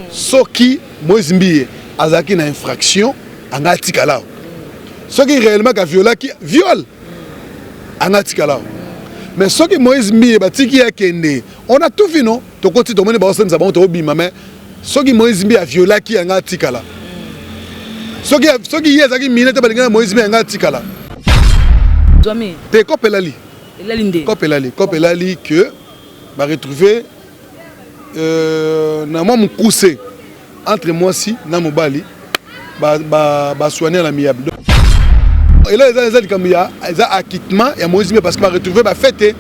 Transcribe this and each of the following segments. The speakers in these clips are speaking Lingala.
Soki Moïse Mbiye azaki na infraction angati kala. Soki réellement ka violaki viol angati kala. Mais soki Moïse Mbiye batiki ya kende, on a tout vu non? To koti to moni ba osem za bon to bima mais soki Moïse Mbiye violaki angati kala. Soki yezaki minete balinga Moïse Mbiye angati kala. Jamais. Te kopelali. Elalinde. Kopelali que va retrouver na moi mon coussé entre moi si na mobali ba soigner la miable. Et là les kamia ils a acquittement et Moïse Mbiye parce que va retrouver ba fête.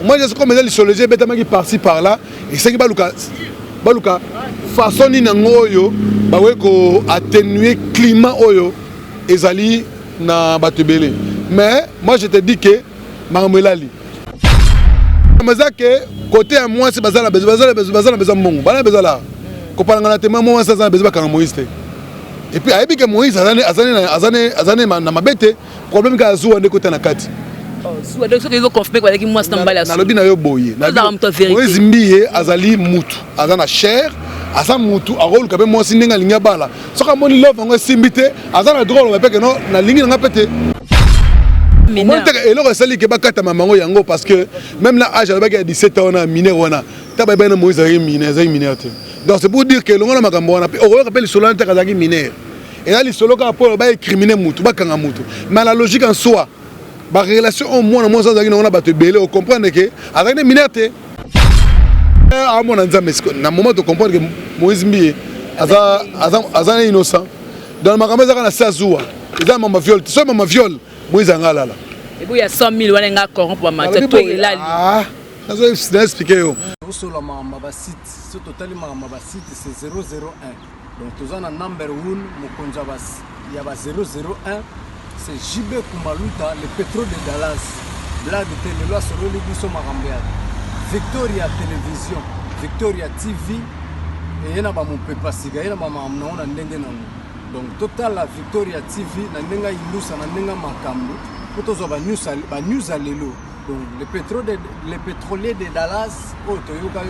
Moi je sais comme les sociologiens betama qui par-ci par là et c'est qui baluka façon ni ngoyo ba we ko atténuer climat oyo ezali na batebele. Mais moi je te dis que Mamelali. Mais ça que côté à moi c'est bazala besoin mongo. Bana bezala. Ko palanga te moi ça besoin ka Moïse. Et puis ayebi que Moïse azane na mabete problème ka zuwa ndeko tana kati. Oh, soit donc ils ont confirmé que moi c'est mbala. Na lobi na yo boye. Moïse Mbiye azali mutu, azana chair. Asa mutu a rôle kabe moi sinenga linga bala. Soka moni love ngo simbite azana drôle mais que non na lingi nga pété. Moi, et là, c'est que bakata mamango yango parce que même là, âge à 17 ans, on a miné, on a tababé Moïse a miné. Donc c'est pour dire que l'on a magambo, on appelle le solo interagagi mineur. Et là, les solo quand on a criminel moutou, bakanga moutou. Mais la logique en soi, la relation au moins, on a battu belé, on comprend que avec des mineurs, à mon anzambe, na moment de comprendre que Moïse Mbiye est innocent. Dans le magambo, il y a un sazoua, il y a un viol, c'est un viol. Moïse Angala. Et puis il y a 100 000 on a corrompu ma tête. Ah, ça doit expliquer. Sur le site, ce total site c'est 001. Donc tous en number 1, il y a 001. C'est JB Kumaluta, le pétrole de Dallas. Blague de télé, sur le Libiso Marambiad. Victoria Télévision, Victoria TV. Et il y a mon papa Siga, il y a maman donc total la Victoria TV na ndenga ilusa na ndenga makambo potozo ba news alelo donc les pétroliers de Dallas otoyoka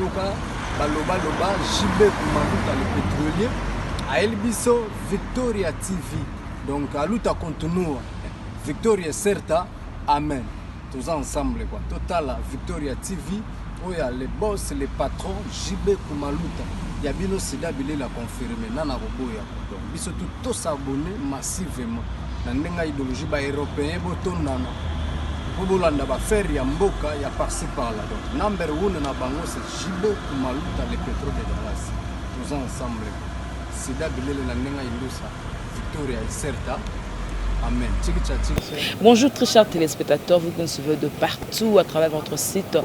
baloba JB Kumaluta le pétrolier a Elbiso Victoria TV donc aluta continue Victoria certa amen tous ensemble quoi total la Victoria TV oya les boss les patrons JB Kumaluta Yabino Sida Bilé l'a confirmé, Nana Roboya. Donc, ils sont tous abonnés massivement. Dans une idéologie européenne, pour Bolanda va faire Yamboka, il y a par-ci par-là. Donc, number 1 na bango c'est JB Kumaluta le pétrole de Dallas. Tous ensemble. Sida Bilé la Nenga Ilusa, Victoria et Certa. Amen. Bonjour très chers téléspectateurs, vous qui nous suivez de partout à travers votre site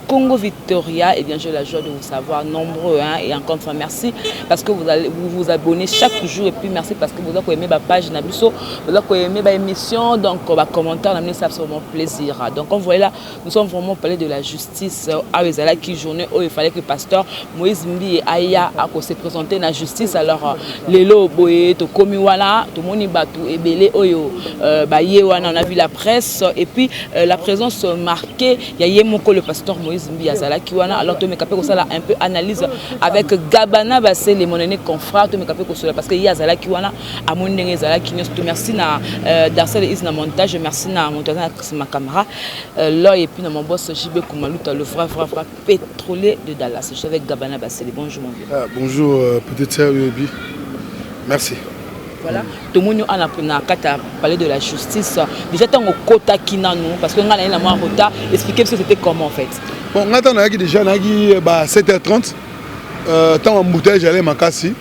Congo Victoria. Et bien j'ai la joie de vous savoir nombreux et encore une fois merci parce que vous abonnez chaque jour et puis merci parce que vous avez aimé ma page Nabiso, vous avez aimé ma émission, donc va commentaire, ça c'est vraiment plaisir. Donc on voit là, nous sommes vraiment parlé de la justice à Ezala qui journée où il fallait que le pasteur Moïse Mbiye Aya a se présenter la justice alors les lots boye to komiwala to moni batu ebele oyo on a vu la presse et puis la présence marquée il y a Yemoko le pasteur Moïse Mbiye Azala qui wana alors to me capé ça là un peu analyse avec Gabana Bassé les monene confrères to me capé ça parce que Azala qui wana a mon ndenge Azala qui nous merci na Darcel Isna montage merci na montage ma caméra là et puis na mon boss JB Kumaluta le vrai pétrolier de Dallas je suis avec Gabana Bassé bonjour mon vieux. Bonjour petite sœur Yobi. Merci. Voilà, tout le monde a parlé de la justice. Déjà, tant au quota qui n'a nous, parce que nous avons un retard, expliquez ce que c'était comment en fait. Bon, on a déjà 7h30. Tant en bouteille, j'allais à Makassi.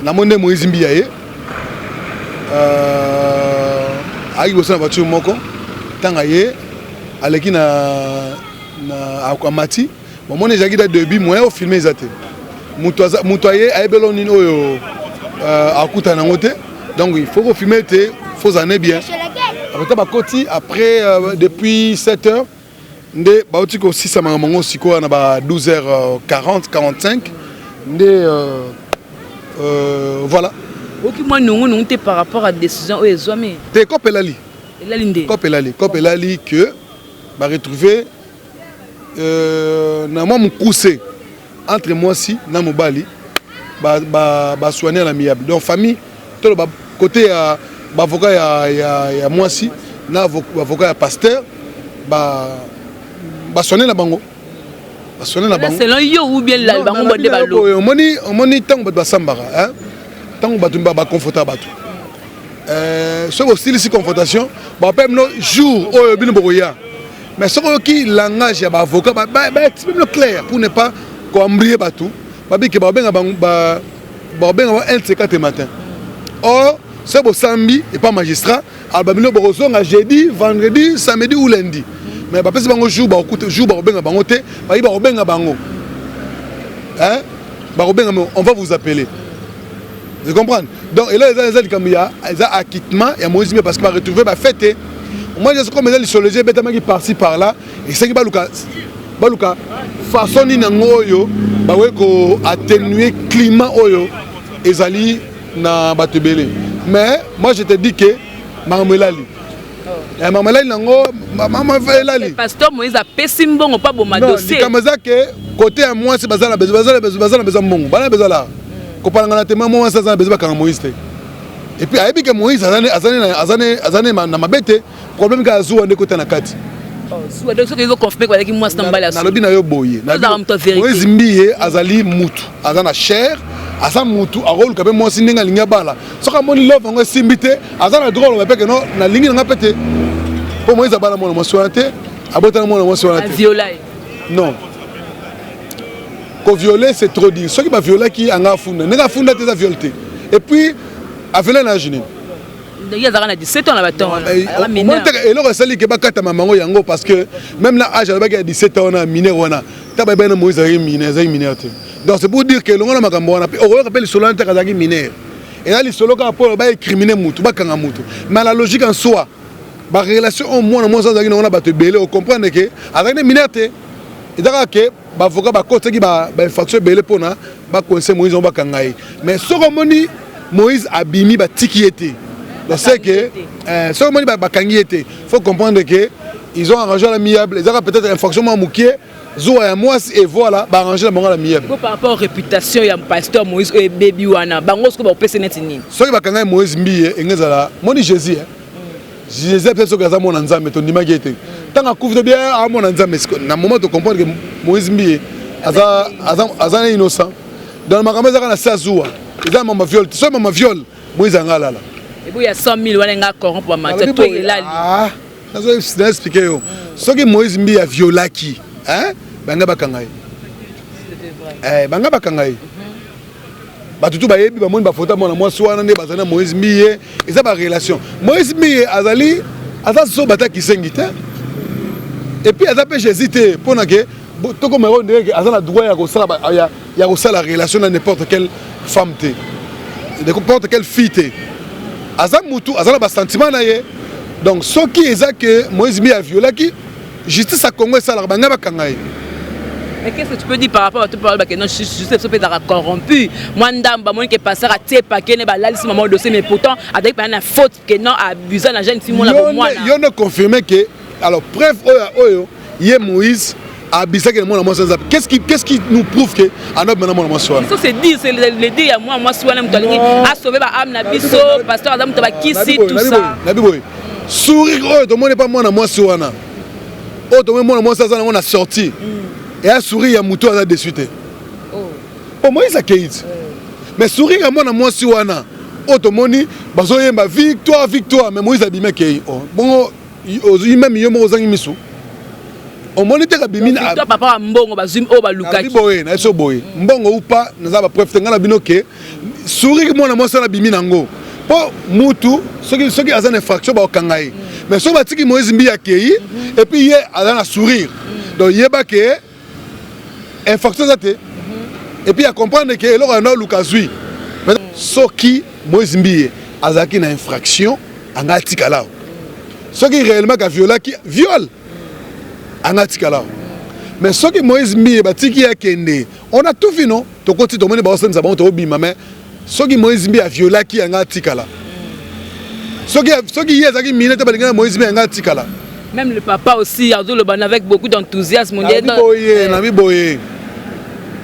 On a demandé Moïse Mbiye. Avec la voiture, tant aïe, avec na Akwamati. Bon, moi, j'ai dit début, moi, au filmer ça. Moutoyer, aïe belonino à nangote. Donc il faut filmer, il faut en bien. Après, depuis 7h, aussi ça m'a 12h40, 45. Voilà. Ok, moi nous t'es par rapport à décision et zoamé. T'es copelali. Elali. Copelali que va retrouver na moi mon coussé entre moi si na mobali ba soigner la miable. Donc famille tout le côté avocat ya moi si na avocat ya pasteur ba soigner la bango. Selon yo ou bien la bango bonde balo. On moni tant ba sambara hein. Tant que ba confortable batou. Ce style si confrontation ba même no jour au bino boya. Mais ce qui langage ya ba avocat ba explique clair pour ne pas cambrier batou. Ba bi ke ba benga ba benga 1h04 matin. Or ce samedi et pas magistrat, ba bino bozonga jeudi, vendredi, samedi ou lundi. Mais ba pesi bango jour ba écoute jour ba benga bango te, ba benga bango. Hein? Ba benga on va vous appeler. Vous comprenez? Donc, et là, il y a acquittement, et moi, parce qu'il va retrouver ma fête. Moi, je sais comme les isologies, qui par-ci par-là, et c'est qui va façon de atténuer le climat, et zali na batebele. Mais moi, je te dis que Marmelali. Marmelali, le pasteur Moïse a pessimé bon, pas bon, ma dossier. Comme ça, côté à moi, c'est bazar, bazar. Et puis, il y a Moïse, Azane, Namabete, problème que Azou a côté Nakati. Moïse Mbiye, Azali Moutou, Azana Cher, Azan Moutou, Arol, Kabé, moi, Singa, Lignabala. Ce que mon love, on va s'imiter, Azana drôle, mais que non, la ligne n'a pas été. Pour Moïse, Abala, mon sointé, Abotan, mon sointé. Non. Violer, c'est trop dire. Ceux qui m'ont violé, qui ont fondé, n'a fondé tes violé. Et puis, à violer la jeune. Il y a 17 ans là-bas. Et là, c'est lui qui va casser ma maman yango parce que même là, âge avec 17 ans, on a miné, on a. T'as pas bien Moïse a miné, donc c'est pour dire que l'on a ma campagne, on rappelle le solo intercazaki mineur. Et là, le solo qui a pour le criminel moutou, pas kanga moutou. Mais la logique en soi, la relation au moins, on a battu belé, on comprend que avec des mineurs, et d'ailleurs que avocat ba côté qui ba infraction belé pona ba conseil Moïse on ba kangai mais ce que Moïse abimi ba tikiété donc c'est que ce que ba kangi était faut comprendre que ils ont arrangé l'amiable ils ont peut-être infraction moukié zoa moi et voilà ba arranger la miable par rapport à réputation ya pasteur Moïse et baby wana bango ce que ba pese net nini ce que ba kangai Moïse mbiye engezala moni Jésus Jésus peut-être que ça mon nzambe to ndima gete tant à couvre bien à mon nzambe na moment de comprendre que Moïse mbiye aza innocent dans ma caméra na sazoua ils ont maman viol so maman viol Moïse angala là et puis il y a 100 000 wana nga corrompre ma tête to elali ah ça expliquer yo ce que Moïse mbiye a violaki hein banga bakangai banga bakangai batutu bayebi ba moni ba photo mona moi swana ne bazana Moïse mbiye eza ba relation Moïse mbiye azali aza so bata kisengite et puis aza pe Jésus te pona que tout comme on dirait que azana droit ya ko sala relation à n'importe quelle femme te n'importe quelle fille te aza mutu azana ba sentiment na ye donc ce qui est que Moïse mbiye a violé qui justice à Congo sala banga bakangai. Mais qu'est-ce que tu peux dire par rapport à tout parler que non je sais que tu corrompu moi ndamba moi qui passer à tie paquet ne ba là si maman dossier mais pourtant avec une faute que non abusé la jeune fille moi là moi là yo ne confirmer que alors preuve oyo yé Moïse abusé que moi sans qu'est-ce qui nous prouve que anob maintenant moi soir ça c'est dire c'est le dire à moi soir même tolingi a sauver ba âme na biso pasteur Adam to ba kisi tout ça nabi boy sourire oyo to monde pas moi soir na o to moi ça on a sorti et un sourire à mouton à dessus. Oh Moïse a keït. Mais sourire à moi si wana. Automoni, bazoye ma victoire mais Moïse a bimé keït. Bon, même yomo ozangi misu. On monite ka bimina. Victoire papa mbongo bazim o ba lukaki. Boye na so boye. Mbongo ou pas na ba preuve tenga na binoke. Sourire moi ça na bimina ngo. Po mutu ceux qui azana infraction ba kangai. Mais so batiki Moïse mbi a keït et puis hier azana sourire. Donc yeba ke infraction zate et puis à comprendre que l'on a l'occasion ce qui Moïse Mbiye azaki na infraction angatika là ce qui réellement a violé qui viol angatika là mais ce qui Moïse Mbiye batiki ya kende on a tout vu non to côté to moni ba senza ba to bima mais soki Moïse Mbi a violé qui anga tikala soki yezaki minute balingana Moïse Mbi anga tikala même le papa aussi Ardo le ban avec beaucoup d'enthousiasme na boye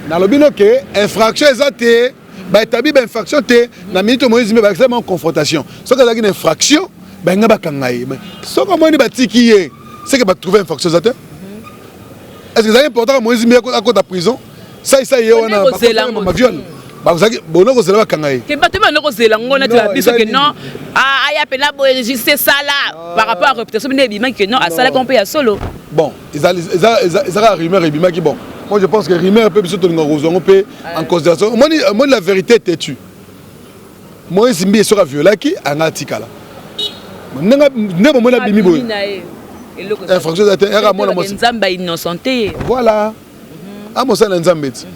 na lobino ke infraction ezate ba établi ba infraction te na minute Moïse Mbi ba extrêmement confrontation soki ezaki une infraction ba nga bakangaye soki moni batiki ye c'est que ba trouver infraction ezate est-ce que c'est important Moïse Mbi à côté de prison ça y est on a ma viol bazaki bono ko zela kangaye ke bato ba noko zela ngona tu abiso que non aya pena bo juste ça là par rapport à réputation mais bima que non à ça qu'on peut ya solo bon ils a rumeur et bima qui bon moi je pense que rumeur peut biso to ngozo on peut en considération moi la vérité est têtue Moïse Mbi sera violé qui anga tikala ne mo la bimi boy infraction de terre moi na nzamba innocenté voilà a mo ça nzamba ti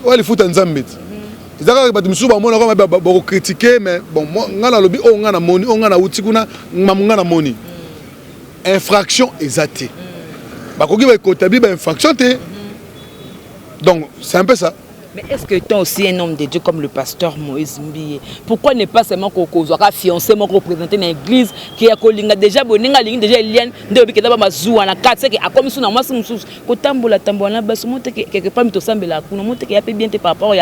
ouais il faut nzamba ti izaka ba dimsu ba mona ko ba critiquer mais bon ngana lobi o ngana moni o ngana uti kuna ngana moni infraction exacte ba ko ki ba kotabi ba infraction te donc c'est un peu ça. Mais est-ce que tu es aussi un homme de Dieu comme le pasteur Moïse Mbi? Pourquoi ne pas seulement qu'on soit fiancé, mais représenter une église qui a déjà boninga ligne déjà lien de bikeda ba mazuwa na kat c'est que a comme sous na moi sous ko tambola tambola baso monte quelque part mito sambela kuna monte que y a peu bien par rapport il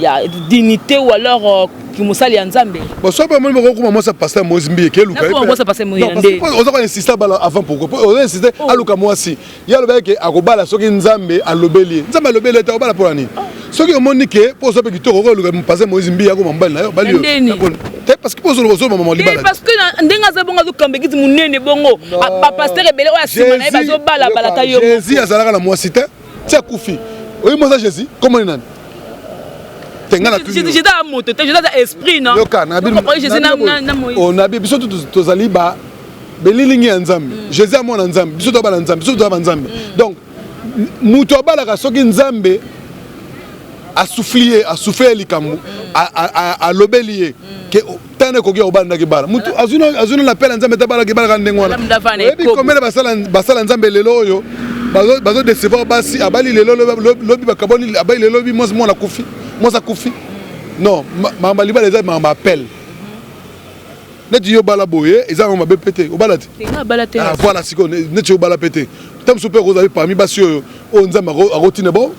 y a dignité ou alors qui musali ya nzambe. Bon soit pas moi comment ça pasteur Moïse Mbi ke luka. Comment ça passer Moïse Mbi? On doit insister avant pourquoi? On doit insister à luka moi si. Il y a le bail que akobala soki nzambe alobeli. Nzambe alobeli ta obala pour ani. Soki o monique pour ça petit toko luka passer Moïse Mbi yako mbali na yo bali yo. Parce que pour ça le maman libala. Parce que ndenga za bonga zukambe kizi munene bongo. Ba pasteur rebelle oya sima na bazo bala bala ta yo. Jésus azalaka na moi cité. Tia kufi. Oui moi ça Jésus comment nani? J'étais à moto, j'étais à esprit, non? On a bien besoin de tous les bas, Belilingi Nzambi, Jésus à mon Nzambi, Bissot à Nzambi, Bissot à Nzambi. Donc, Moutoba la Soki Nzambe a soufflé les camous, a l'obélier, que tant de coquilles au bas de Gibala. Moutou, Azuna l'appelle Nzambe Tabala Gibala Randengwana. Et puis, comme elle Basala Nzambe Lelo, Bazo de Sevo Bassi, Abali Lelo, Lobby Bakaboni, Abali Lobby, moi, la Koufi. Moi ça Koufi. Non, ma liba les gens m'appelle. Net yo bala boye, ils ont m'a pété. Au balade. Ah voilà, si qu'on net yo bala pété. Tam super vous avez parmi basio on nzamba rotine bon.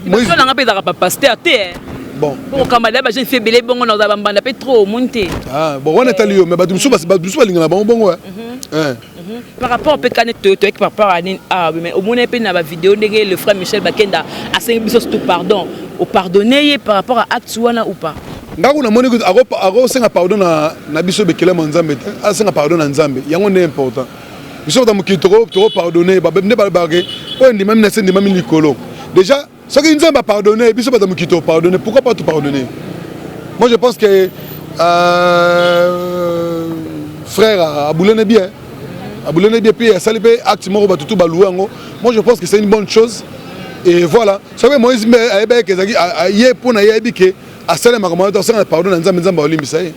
Moi je n'anga pas pas pasteur té. Bon. Pour kamala ba j'ai fait belé bon on a banda pe trop monter. Ah bon on est allé mais ba dumsu lingana bon ouais. Par rapport au pécanet par rapport à mais au moins pe na ba vidéo ndenge le frère Michel Bakenda a 5 bisos tout pardon. Au pardonner par rapport à acte wana ou pas? Ngako na moni ko aro senga pardon na biso bekele nzambe te a senga pardon na nzambe yango ne important biso ta mukitoro to pardonner ba bemne ba barke o ndi même na sendi même likolo déjà ce que nzambe a pardonné biso ba ta mukitoro pardonner pourquoi pas tout pardonner? Moi je pense que frère aboulene bien puis salipe acte moko ba tutu ba louango. Moi je pense que c'est une bonne chose. Et voilà, ça veut Moïse Mbi ayebeke ezaki aye pona yebike asala makambo asala pardon na nzambe olimbisa ye.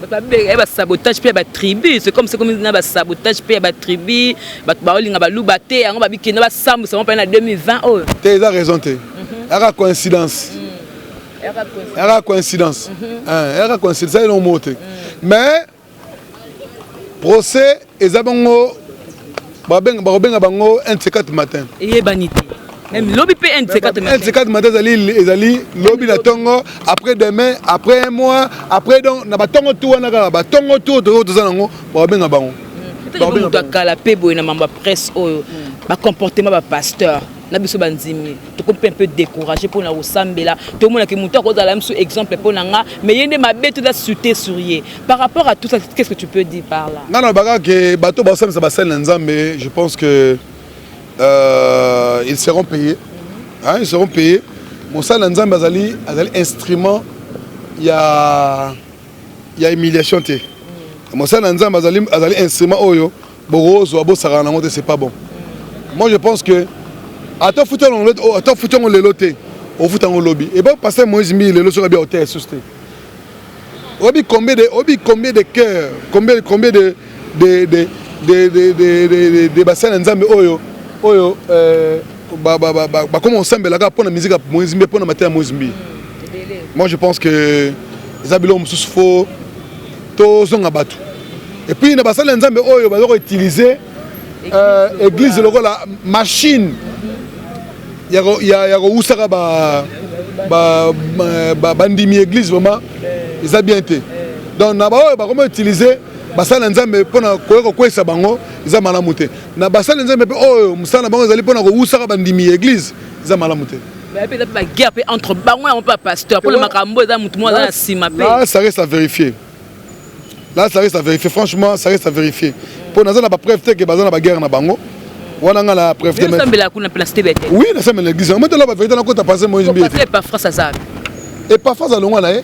Ba sabotage pe ba tribu, c'est comme na ba sabotage pe ba tribu, ba olinga ba luba te yango ba bikena ba sambu c'est pas na 2020 oh. Tu as raison te. Era coïncidence. Era coïncidence. Era coïncidence ça non moté. Mais procès ezabongo ba benga bango 1-4 matin. Et banité. Même lobby peut un C4 matin ezali lobby la tongo après demain après un mois après donc na batongo tout wana ka batongo tout to zanango ba benga bango ba benga kala pe boy na mamba presse oyo ba comportement ba pasteur na biso banzimi to ko un peu décourager pour na osambela to mona ke muto ko za la mso exemple pour nga mais yende mabe tout da suté sourier par rapport à tout ça qu'est-ce que tu peux dire par là? Non baga ke bato ba osambela ba sel nzambe je pense que ils seront payés. Hein, ils seront payés. Mon sal Nzambe azali instrument, il y a humiliation té. Mon sal Nzambe azali instrument oyo, borozo abo sarana ngote c'est pas bon. Moi je pense que attends fouton le loté, au fouton lobby. Et bon passer Moïse Mbi le loso bien hôtel susté. Obi combien de cœurs, combien de bassins Nzambe oyo. Oyo comment on s'embellera pour la musique à Moïse Mbi pour la matière Moïse Mbi. Moi je pense que eza biloko mosusu fo tozonga bato. Et puis na basala nzambe oyo bazoko utiliser église lokola machine ya ko usaka bandimi église vraiment eza bien te. Donc na ba oyo ba comment utiliser basala nzambe pona ko kwesa bango eza malamu te. Na basala nzambe pe oyo musala bango ezali pona ko usaka bandimi église eza malamu te. Mais peut-être la guerre entre bango et pas pasteur pour le makambo eza mutu mo za sima pe. Là ça reste à vérifier. Là, ça reste à vérifier. Franchement, ça reste à vérifier. Pour nous, on a pas preuve que bazana ba guerre na bango. On a la preuve de. Mais ça me la kuna place tebete. Oui, ça me l'église. On met là la vérité là quand tu as passé Moïse Mbie. Passer pas France ça. Et pas France à longa là.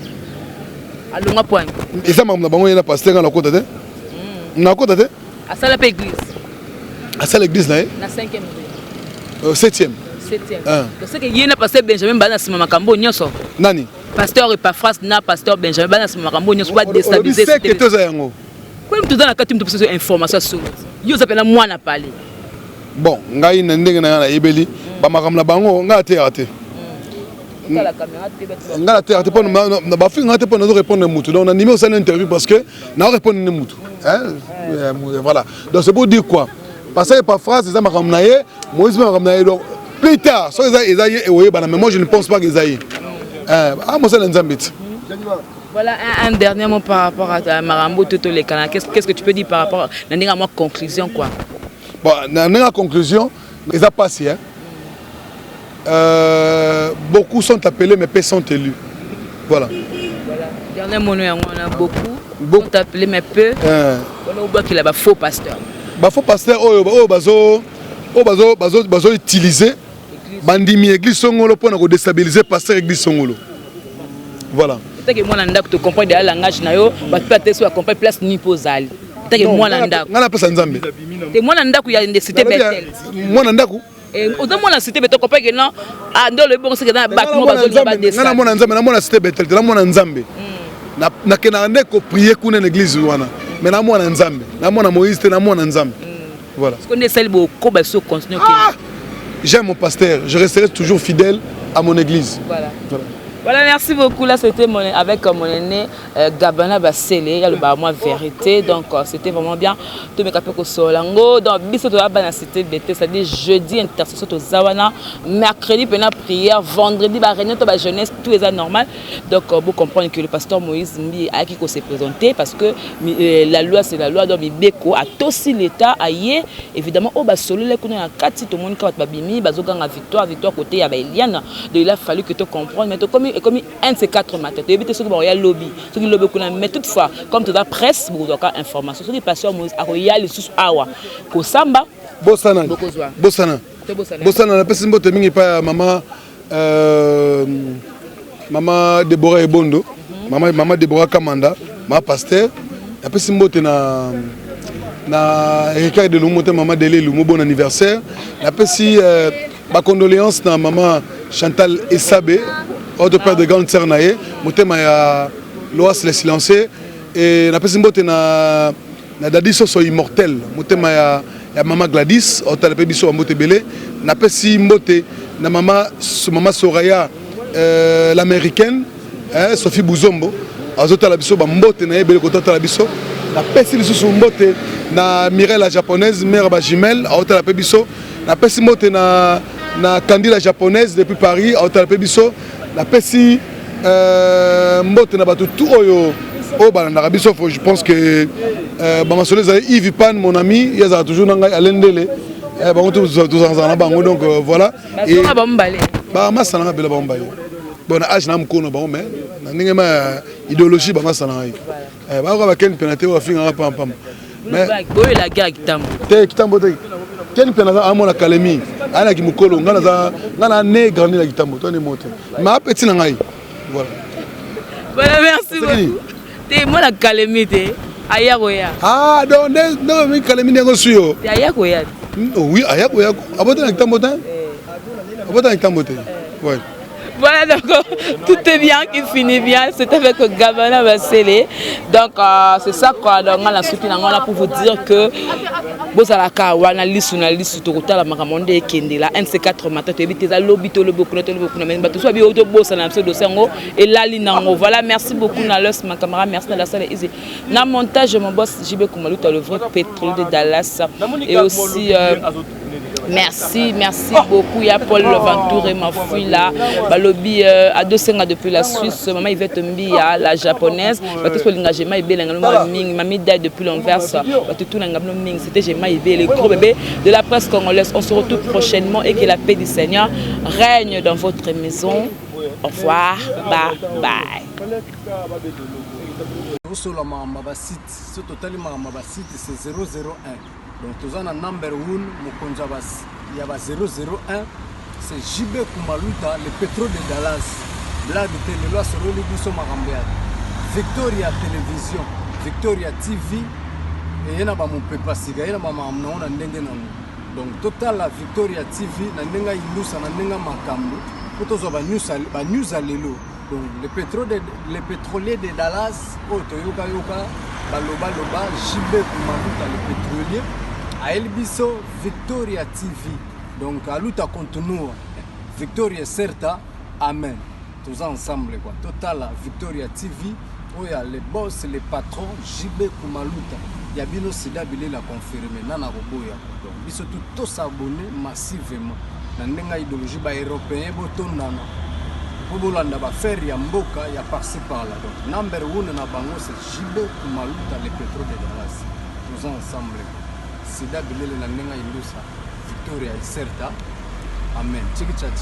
À longa point. Et ça même na bango yana pasteur na côté de. Na côté de. À ça la église. À ça l'église là. Na 5e. 7e. 7e. Parce que yena pasteur Benjamin bana sima makambo nyoso. Nani? Pasteur et pas France na pasteur Benjamin bana sima makambo nyoso ba déstabiliser. C'est que tous yango. Quoi tu dans la carte tu peux information sur. Yo ça pena moi na parler. Bon, ngai na ndenge na yebeli ba makambo na bango nga te raté. La caméra te nga te raté pour na ba fi nga te pour nous répondre mutu. Donc on a animé aussi une interview parce que na répondre mutu. Hein? Voilà. Donc c'est pour dire quoi? Parce que par phrase ça makambo na ye, Moïse makambo na ye donc plus tard, so mais moi je ne pense pas que ça y est. Voilà un dernier mot par rapport à Marambo Toto les Canadiens. Qu'est-ce que tu peux dire par rapport à la conclusion quoi? Bon, la conclusion, ils ont passé. Beaucoup sont appelés mais peu sont élus. Voilà. Dernier mot, on a beaucoup sont appelés mais peu. On voit qu'il y a faux pasteur. Faux pasteur, bazo utiliser bandimi église songolo pour nous déstabiliser pasteur église songolo. Voilà. Peut-être que moi nanda que tu comprends le langage na yo, ba peut-être soit comprendre place ni posal. Peut-être que moi nanda. Ngana pesa nzambe. Te moi nanda ku ya une cité Bethel. Moi nanda ku. Et autant moi la cité Bethel comprendre que non, ah dans le bon c'est que dans bâtiment bazo ba descendre. Ngana moi nzambe, na moi la cité Bethel, na moi nzambe. Na kena ndeko prier ku na église wana. Mais na moi nzambe, na moi na Moïse, na moi nzambe. Voilà. Parce qu'on est celle beaucoup bah so continuer. J'aime mon pasteur, je resterai toujours fidèle à mon église. Voilà, merci beaucoup. Là, c'était avec mon aîné Gabana Bassele, il y a le moi vérité. Donc, c'était vraiment bien. Tout mes capés au Solango. Donc, biso to la cité d'été, c'est-à-dire jeudi intercession au Zawana, mercredi pena prière, vendredi ba réunion to ba jeunesse, tout est normal. Donc, vous comprenez que le pasteur Moïse Mbie a qui s'est présenté parce que la loi c'est la loi. Donc, Beko a aussi l'État aïe évidemment au basolo les qu'on a 4 tout le monde quand babimi bazoganga victoire côté ya ba Eliane. Donc, il a fallu que tu comprennes mais et comme un de ces 4 matins, tu évites ceux qui vont y lobby, ceux qui lobby, mais toutefois, comme tu as presse, beaucoup d'informations, ceux qui passent sur Moïse, il y a les sous-awa, Kosamba, Bossana, Bossana, Bossana, la personne qui est pas maman, maman Deborah Ebondo, maman Deborah Kamanda, ma pasteur, la personne qui est na Ricard de Lumote, maman Dele Lumo, bon anniversaire, la personne ma condoléance na maman Chantal Essabé, autre père de grande sœur naé, motema ya Loas les silencieux et la personne bote na Dadiso so immortel, motema ya maman Gladys, autre la pébiso mbote belé, na pesi mbote na maman Soraya l'américaine, Sophie Bouzombo, azota la biso ba mbote na belé kotata la biso, na pesi biso mbote na Mireille la japonaise, mère ba jumelle, autre la pébiso, na pesi mbote na Candy la japonaise depuis Paris, autre la pébiso. La Pessi, mbote na bato tout oyo balanda biso, je pense que Yves Pan, mon ami, il y a toujours à l'endele. Donc voilà. Et masana bela bombaye. Bon âge na mkono ba mais ninga ma idéologie ba masana ai. Ba ko ba ken penalty wa finga pam pam. Mais boy la guerre kitambo. Te kitambo te. Ken penalty à mon académie. Ana ki mukolo ngana ne grandi la kitambo to ne mote ma petit na ngai voilà merci beaucoup te moi la calamité ayakoya donc non mi calamité ngo suyo ayakoya oui ayakoya abota na kitambo ta abota na kitambo te ouais Voilà, donc tout est bien qui finit bien. C'est avec Gabana Bassele. Donc c'est ça quoi. Donc on a pour vous dire que vous allez wana lisu na lisu to kotala makamonde ekendela NC4 matin to ebite za lobby to lobo kuno mais bato so bi auto bossa na ce dossier ngo et là linango. Voilà, merci beaucoup Nalos ma caméra, merci na la salle easy. Na montage mon boss JB Kumaluta le vrai pétrole de Dallas et aussi merci beaucoup. Il y a Paul Ventour et ma fille là. Balobi à 2 ans depuis la Suisse. Maman Yvette Mbia, la japonaise. Parce que l'engagement est bien. Mamie Dai depuis l'Anvers. C'était Gemma Ibe, les gros bébés de la presse congolaise. On se retrouve prochainement et que la paix du Seigneur règne dans votre maison. Au revoir. Bye bye. C'est totalement 001. Donc, nous avons un number 1, il y a 001, c'est JB Kumaluta, le pétrole de Dallas. Là, de Téléloa, sur le Libiso Marambéat. Victoria Télévision, Victoria TV, et il y a mon papa Siga, il y a ma maman, donc, total la Victoria TV, Nandenga Ilusa, Nandenga Makambo, pour tous les news à l'élo. Donc, le pétrolier de Dallas, Toyoka Yoka, Baloba, JB Kumaluta, le pétrolier. A Elbiso Victoria TV, donc à l'outa continue Victoria Certa, Amen. Tous ensemble quoi. Total Victoria TV, où il y a les boss, les patrons, JB Kumaluta. Il y a bien aussi d'habiller la confirmer, Nana Roboya. Donc, ils sont tous s'abonner massivement. Dans l'idéologie européenne, Botondana. Pour Bolanda, faire Yamboka, il y a par-ci par-là. Donc, number 1 na bango, c'est JB Kumaluta, les pétrole de Dallas. Tous ensemble. Sida bilele na nenga ilusa Victoria Certa. Amen.